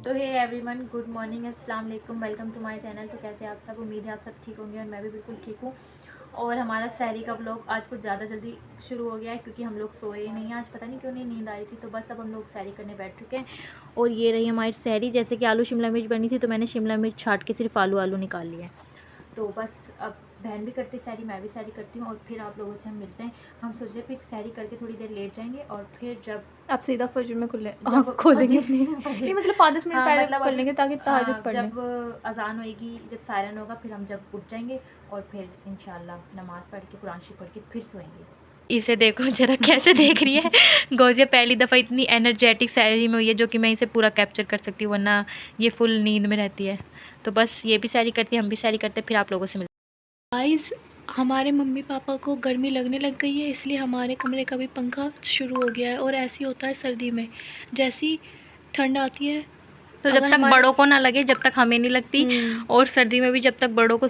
तो hey everyone, good morning, अस्सलाम वालेकुम, वेलकम टू माय चैनल। तो कैसे आप सब? उम्मीद है आप सब ठीक होंगे और मैं भी बिल्कुल ठीक हूँ। और हमारा सहरी का व्लॉग आज कुछ ज़्यादा जल्दी शुरू हो गया है क्योंकि हम लोग सोए नहीं हैं आज, पता नहीं क्यों नहीं, नींद आ रही थी। तो बस अब हम लोग सहरी करने बैठ चुके हैं। और ये रही हमारी सहरी। जैसे कि आलू शिमला मिर्च बनी थी तो मैंने शिमला मिर्च छाट के सिर्फ आलू आलू निकाल लिए। तो बस अब बहन भी करती सैरी, मैं भी सैरी करती हूँ और फिर आप लोगों से हम मिलते हैं। हम सोच रहे फिर सैरी करके थोड़ी देर लेट जाएंगे और फिर जब आप सीधा फजर में जब खोलेंगे फजर नहीं नहीं मतलब 5-10 मिनट हाँ पहले मतलब कर अभी लेंगे ताकि तहज्जुद पढ़ लें। जब अजान होएगी, जब सायरन होगा, फिर हम जब उठ जाएंगे और फिर इंशाल्लाह नमाज़ पढ़ के कुरान शरीफ पढ़ के फिर सोएंगे। इसे देखो जरा कैसे देख रही है। गौजिया पहली दफ़ा इतनी एनर्जेटिक सैरी में हुई है जो कि मैं इसे पूरा कैप्चर कर सकती हूँ, वरना ये फुल नींद में रहती है। तो बस ये भी सैरी करती है, हम भी सैरी करते हैं, फिर आप लोगों से मिलते गाइस, हमारे मम्मी पापा को गर्मी लगने लग गई है, इसलिए हमारे कमरे का भी पंखा शुरू हो गया है। और ऐसे ही होता है सर्दी में, जैसी ठंड आती है तो जब अगर तक हमारे बड़ों को ना लगे जब तक हमें नहीं लगती, और सर्दी में भी जब तक बड़ों को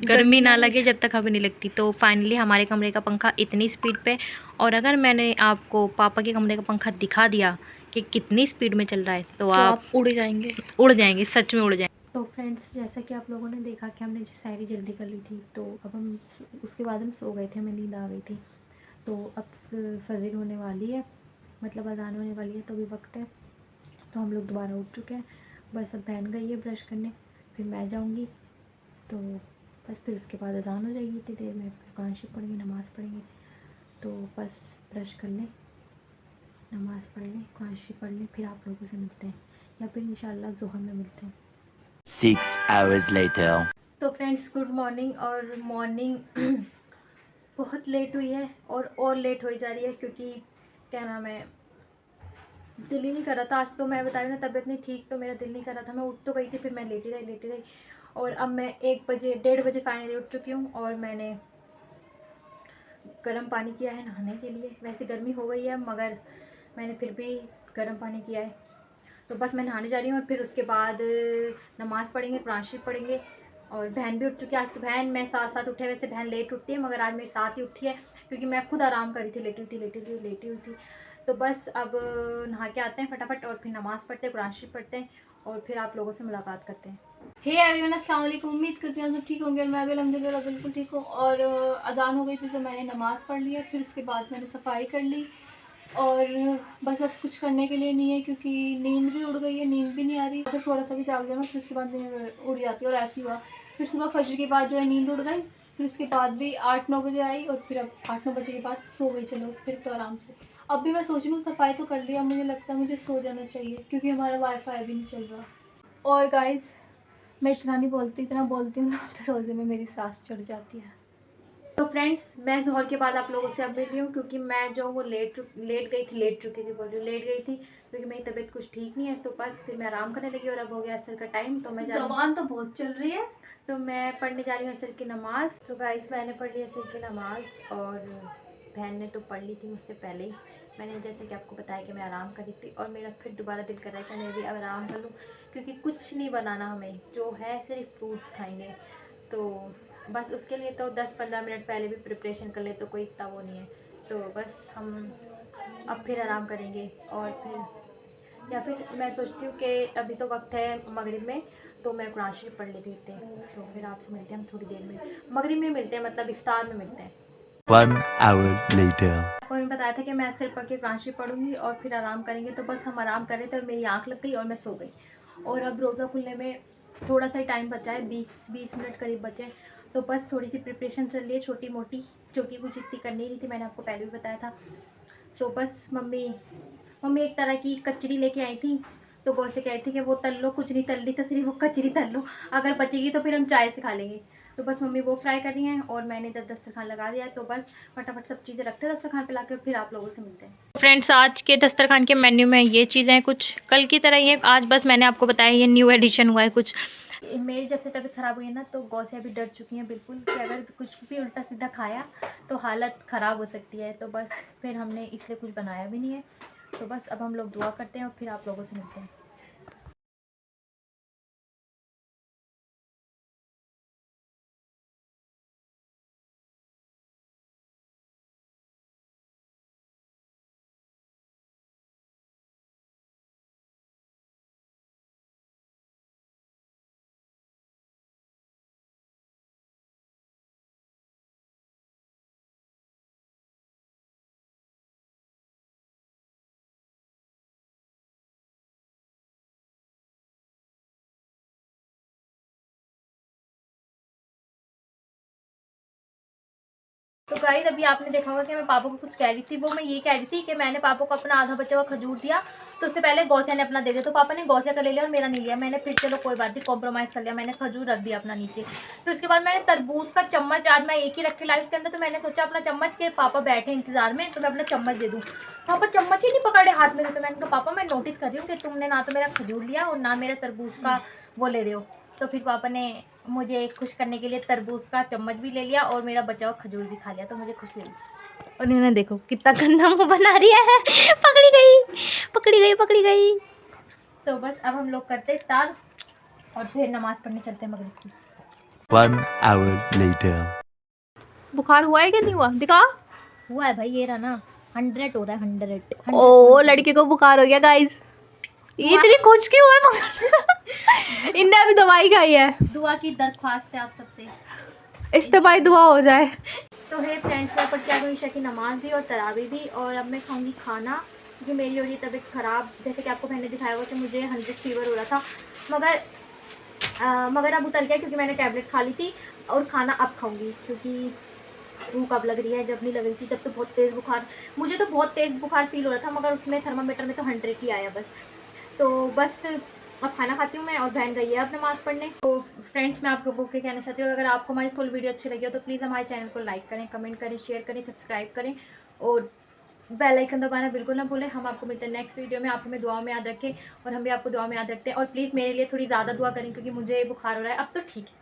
गर्मी ना लगे जब तक हमें नहीं लगती। तो फाइनली हमारे कमरे का पंखा इतनी स्पीड पे, और अगर मैंने आपको पापा के कमरे का पंखा दिखा दिया कि कितनी स्पीड में चल रहा है तो आप उड़ जाएंगे। उड़ जाएंगे, सच में उड़ जाएंगे। तो फ्रेंड्स, जैसा कि आप लोगों ने देखा कि हमने शायरी जल्दी कर ली थी, तो अब हम उसके बाद हम सो गए थे, हमें नींद आ गई थी। तो अब फजर होने वाली है, मतलब अजान होने वाली है, तो भी वक्त है। तो हम लोग दोबारा उठ चुके हैं। बस अब बहन गई है ब्रश करने, फिर मैं जाऊंगी। तो बस फिर उसके बाद अजान हो जाएगी इतनी देर में, फिर कुरान शरीफ पढ़ेंगे, नमाज़ पढ़ेंगे। तो बस ब्रश कर लें, नमाज़ पढ़ लें, कुरान शरीफ पढ़ लें, फिर आप लोगों से मिलते हैं, या फिर इंशाल्लाह ज़ोहर में मिलते हैं। 6 hours later. तो फ्रेंड्स, गुड मॉर्निंग। और मॉर्निंग बहुत लेट हुई है और लेट हो जा रही है क्योंकि क्या नाम है, दिल ही नहीं कर रहा था आज। तो मैं बता रही हूँ ना, तबीयत नहीं ठीक, तो मेरा दिल नहीं कर रहा था। मैं उठ तो गई थी, फिर मैं लेटी रही। और अब मैं 1 बजे 1:30 बजे फाइनली उठ चुकी हूँ और मैंने गर्म पानी किया है नहाने के लिए। वैसे गर्मी हो गई है मगर मैंने फिर भी गर्म पानी किया है। तो बस मैं नहाने जा रही हूँ और फिर उसके बाद नमाज़ पढ़ेंगे, कुरान शरीफ पढ़ेंगे। और बहन भी उठ चुकी है आज। तो बहन मैं साथ साथ उठे, वैसे बहन लेट उठती है मगर आज मेरे साथ ही उठी है क्योंकि मैं खुद आराम करी थी, लेटी हुई थी। तो बस अब नहा के आते हैं फटाफट और फिर नमाज़ पढ़ते हैं, कुरान शरीफ पढ़ते हैं और फिर आप लोगों से मुलाकात करते हैं। हे एवरीवन, अस्सलाम वालेकुम। उम्मीद करती हूँ आप सब ठीक होंगे और मैं भी अल्हम्दुलिल्लाह बिल्कुल ठीक हूँ। और अजान हो गई थी तो मैंने नमाज़ पढ़ लिया, फिर उसके बाद मैंने सफाई कर ली। और बस अब कुछ करने के लिए नहीं है क्योंकि नींद भी उड़ गई है, नींद भी नहीं आ रही। अगर थोड़ा सा भी जाग जाना फिर उसके बाद नींद उड़ जाती है और ऐसी हुआ। फिर सुबह फजर के बाद जो है नींद उड़ गई, फिर उसके बाद भी 8-9 बजे आई और फिर अब 8-9 बजे के बाद सो गई। चलो फिर तो आराम से। अब भी मैं सोच रही हूँ सफाई तो कर लिया, मुझे लगता है मुझे सो जाना चाहिए क्योंकि हमारा वाईफाई भी नहीं चल रहा। और गाइस, मैं इतना नहीं बोलती, इतना बोलती हूँ ना तो रोज़े में मेरी सांस चढ़ जाती है। तो फ्रेंड्स, मैं ज़ोहर के बाद आप लोगों से अब मिल रही हूँ क्योंकि मैं जो वो लेट चुकी थी, बोल रही हूँ लेट गई थी क्योंकि मेरी तबीयत कुछ ठीक नहीं है। तो बस फिर मैं आराम करने लगी और अब हो गया असर का टाइम। तो मैं ज़बान तो बहुत चल रही है। तो मैं पढ़ने जा रही हूँ असर की नमाज़। तो गाइस, मैंने पढ़ ली असर की नमाज़ और बहन ने तो पढ़ ली थी मुझसे पहले ही। मैंने जैसे कि आपको बताया कि मैं आराम करी थी और मेरा फिर दोबारा दिल कर रहा है कि मैं भी अब आराम कर लूँ क्योंकि कुछ नहीं बनाना, हमें जो है सिर्फ फ्रूट्स खाएंगे। तो बस उसके लिए तो 10-15 मिनट पहले भी प्रिपरेशन कर ले तो कोई इतना वो नहीं है। तो बस हम अब फिर आराम करेंगे और फिर, या फिर मैं सोचती हूँ कि अभी तो वक्त है मगरिब में, तो मैं कुरान शरीफ पढ़ लेती थी। तो फिर आपसे मिलते हैं हम थोड़ी देर में, मगरिब में मिलते हैं, मतलब इफ्तार में मिलते हैं। 1 hour later. आपको मैंने बताया था कि मैं सिर पढ़ के कुरान शरीफ पढ़ूंगी और फिर आराम करेंगे। तो बस हम आराम कर रहे थे और मेरी आँख लग गई और मैं सो गई। और अब रोज़ा खुलने में थोड़ा सा ही टाइम बचा है, 20 मिनट करीब बचे हैं। तो बस थोड़ी सी प्रिपरेशन चल रही है छोटी मोटी, जो कि कुछ इतनी करनी नहीं थी, मैंने आपको पहले भी बताया था। तो बस मम्मी एक तरह की कचड़ी लेके आई थी। तो बहुत से कह रही थी कि वो तल लो, कुछ नहीं तल रही, तो सिर्फ वो कचड़ी तल लो, अगर बचेगी तो फिर हम चाय से खा लेंगे। तो बस मम्मी वो फ्राई कर रही हैं और मैंने इधर दस्तरखान लगा दिया है। तो बस फटाफट सब चीज़ें रखते हैं दस्तरखान पे लाके, फिर आप लोगों से मिलते हैं। फ्रेंड्स, आज के दस्तरखान के मेन्यू में ये चीज़ें हैं, कुछ कल की तरह ही है। आज बस मैंने आपको बताया ये न्यू एडिशन हुआ है कुछ। मेरी जब से तबीयत ख़राब हुई है ना, तो गौ से अभी डर चुकी हैं बिल्कुल कि अगर कुछ भी उल्टा सीधा खाया तो हालत ख़राब हो सकती है। तो बस फिर हमने इसलिए कुछ बनाया भी नहीं है। तो बस अब हम लोग दुआ करते हैं और फिर आप लोगों से मिलते हैं। तो गाइस अभी आपने देखा होगा कि मैं पापा को कुछ कह रही थी, वो मैं ये कह रही थी कि मैंने पापा को अपना आधा बचा हुआ खजूर दिया, तो उससे पहले गौसिया ने अपना दे दिया, तो पापा ने गौसिया का ले लिया और मेरा नहीं लिया। मैंने फिर चलो कोई बात नहीं, कॉम्प्रोमाइज़ कर लिया, मैंने खजूर रख दिया अपना नीचे। फिर उसके बाद मैंने तरबूज का चम्मच, आज मैं एक ही रख के लाई उसके अंदर, तो मैंने सोचा अपना चम्मच के पापा बैठे इंतजार में तो मैं अपना चम्मच दे दूँ। पापा चम्मच ही नहीं पकड़े हाथ में, तो मैंने कहा पापा मैं नोटिस कर रही हूँ कि तुमने ना तो मेरा खजूर लिया और ना मेरा तरबूज का वो ले रहे हो। तो फिर पापा ने मुझे खुश करने के लिए तरबूज का चम्मच भी ले लिया और मेरा बचा हुआ खजूर भी खा लिया, तो मुझे खुशी हुई। और इन्होंने देखो कितना गंदा मुंह बना रही है। पकड़ी गई पकड़ी गई पकड़ी गई। तो बस अब हम लोग करते इफ्तार और फिर नमाज़ पढ़ने चलते हैं मगरिब की। 1 hour later. बुखार हुआ है कि नहीं हुआ? दिखा। हुआ है भाई, ये रहा ना 100 हो रहा है 100। ओ लड़के को बुखार हो गया गाइस। ये इतनी खुश क्यों है मगर? इनने अभी दवाई खाई है। दुआ की दरख्वास्त है आप सबसे, इस्तेमाल दुआ हो जाए। तो है फ्रेंड्स, मैं पढ़ के आ गई ईशा की नमाज भी और तरावी भी, और अब मैं खाऊंगी खाना क्योंकि मेरी हो रही तबीयत ख़राब। जैसे कि आपको मैंने दिखाया हुआ कि मुझे 100 फीवर हो रहा था, मगर अब उतर गया क्योंकि मैंने टैबलेट खा ली थी। और खाना अब खाऊंगी क्योंकि भूख अब लग रही है, जब नहीं लग रही थी जब तो बहुत तेज़ बुखार, मुझे तो बहुत तेज़ बुखार फील हो रहा था, मगर उसमें थर्मामीटर में तो 100 ही आया बस। तो बस अब खाना खाती हूँ मैं, और बहन गई है अब नमाज़ पढ़ने। तो फ्रेंड्स मैं आप लोगों को कहना चाहती हूँ, अगर आपको हमारी फुल वीडियो अच्छी लगी हो तो प्लीज़ हमारे चैनल को लाइक करें, कमेंट करें, शेयर करें, सब्सक्राइब करें और बेल आइकन दबाना बिल्कुल ना भूलें। हम आपको मिलते हैं नेक्स्ट वीडियो में। आप हमें दुआ में याद रखें और हम भी आपको दुआ में याद रखते हैं। और प्लीज़ मेरे लिए थोड़ी ज़्यादा दुआ करें क्योंकि मुझे बुखार हो रहा है, अब तो ठीक है,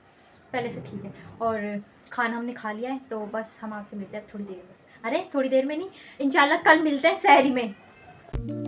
पहले से ठीक है, और खाना हमने खा लिया है। तो बस हम आपसे मिलते हैं थोड़ी देर में, अरे थोड़ी देर में नहीं, इंशाल्लाह कल मिलते हैं सहरी में।